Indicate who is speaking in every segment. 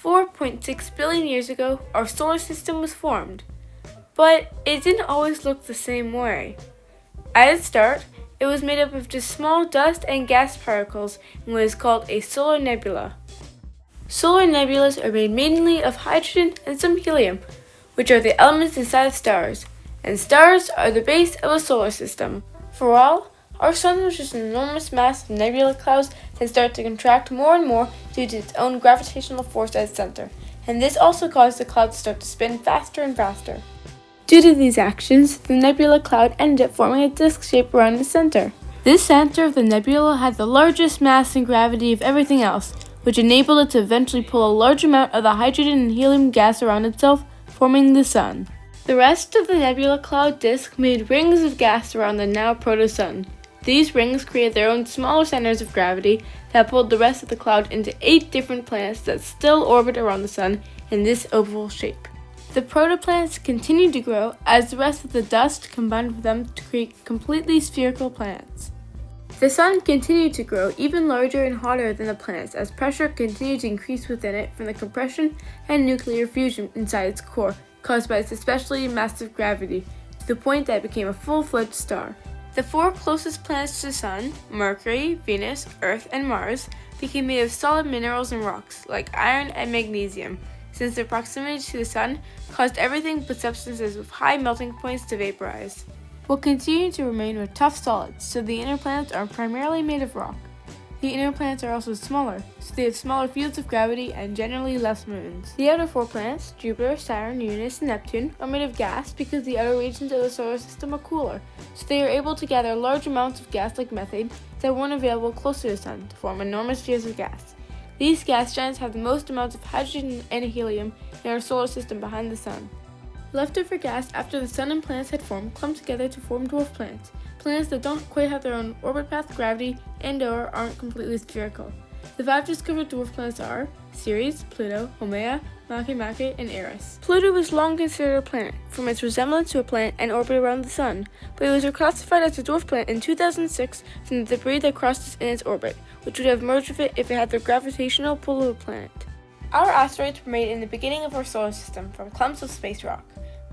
Speaker 1: 4.6 billion years ago, our solar system was formed. But it didn't always look the same way. At its start, it was made up of just small dust and gas particles in what is called a solar nebula. Solar nebulas are made mainly of hydrogen and some helium, which are the elements inside of stars, and stars are the base of a solar system. For all, our sun was just an enormous mass of nebula clouds that start to contract more and more due to its own gravitational force at its center, and this also caused the cloud to start to spin faster and faster. Due to these actions, the nebula cloud ended up forming a disk shape around the center. This center of the nebula had the largest mass and gravity of everything else, which enabled it to eventually pull a large amount of the hydrogen and helium gas around itself, forming the sun. The rest of the nebula cloud disk made rings of gas around the now proto-sun. These rings created their own smaller centers of gravity that pulled the rest of the cloud into 8 different planets that still orbit around the sun in this oval shape. The protoplanets continued to grow as the rest of the dust combined with them to create completely spherical planets. The sun continued to grow even larger and hotter than the planets as pressure continued to increase within it from the compression and nuclear fusion inside its core caused by its especially massive gravity, to the point that it became a full-fledged star. The 4 closest planets to the sun, Mercury, Venus, Earth, and Mars, became made of solid minerals and rocks, like iron and magnesium, since their proximity to the sun caused everything but substances with high melting points to vaporize. What continued to remain were tough solids, so the inner planets are primarily made of rock. The inner planets are also smaller, so they have smaller fields of gravity and generally less moons. The outer 4 planets, Jupiter, Saturn, Uranus, and Neptune, are made of gas because the outer regions of the solar system are cooler, so they are able to gather large amounts of gas like methane that weren't available closer to the sun to form enormous spheres of gas. These gas giants have the most amounts of hydrogen and helium in our solar system behind the sun. Leftover gas after the sun and planets had formed clump together to form dwarf planets, planets that don't quite have their own orbit path, gravity, and/or aren't completely spherical. The 5 discovered dwarf planets are Ceres, Pluto, Haumea, Makemake, and Eris. Pluto was long considered a planet, from its resemblance to a planet and orbit around the sun, but it was reclassified as a dwarf planet in 2006 from the debris that crossed in its orbit, which would have merged with it if it had the gravitational pull of a planet. Our asteroids were made in the beginning of our solar system from clumps of space rock.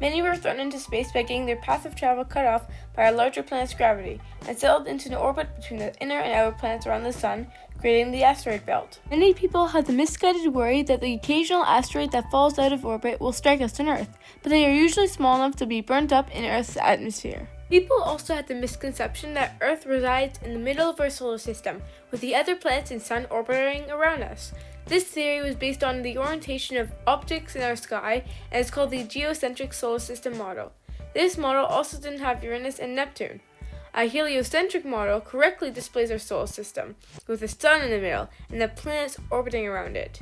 Speaker 1: Many were thrown into space by getting their path of travel cut off by our larger planet's gravity, and settled into an orbit between the inner and outer planets around the sun, creating the asteroid belt. Many people have the misguided worry that the occasional asteroid that falls out of orbit will strike us on Earth, but they are usually small enough to be burnt up in Earth's atmosphere. People also had the misconception that Earth resides in the middle of our solar system, with the other planets and sun orbiting around us. This theory was based on the orientation of objects in our sky and is called the geocentric solar system model. This model also didn't have Uranus and Neptune. A heliocentric model correctly displays our solar system, with the sun in the middle and the planets orbiting around it.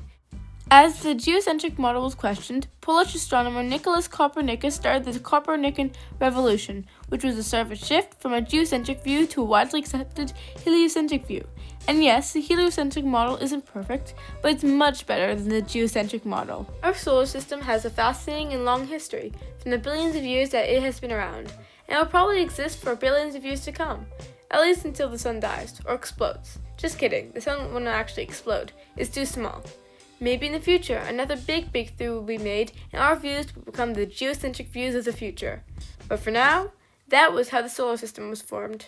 Speaker 1: As the geocentric model was questioned, Polish astronomer Nicholas Copernicus started the Copernican revolution, which was a sort of a shift from a geocentric view to a widely accepted heliocentric view. And yes, the heliocentric model isn't perfect, but it's much better than the geocentric model. Our solar system has a fascinating and long history, from the billions of years that it has been around, and will probably exist for billions of years to come, at least until the sun dies, or explodes. Just kidding, the sun won't actually explode, it's too small. Maybe in the future, another big breakthrough will be made, and our views will become the geocentric views of the future. But for now, that was how the solar system was formed.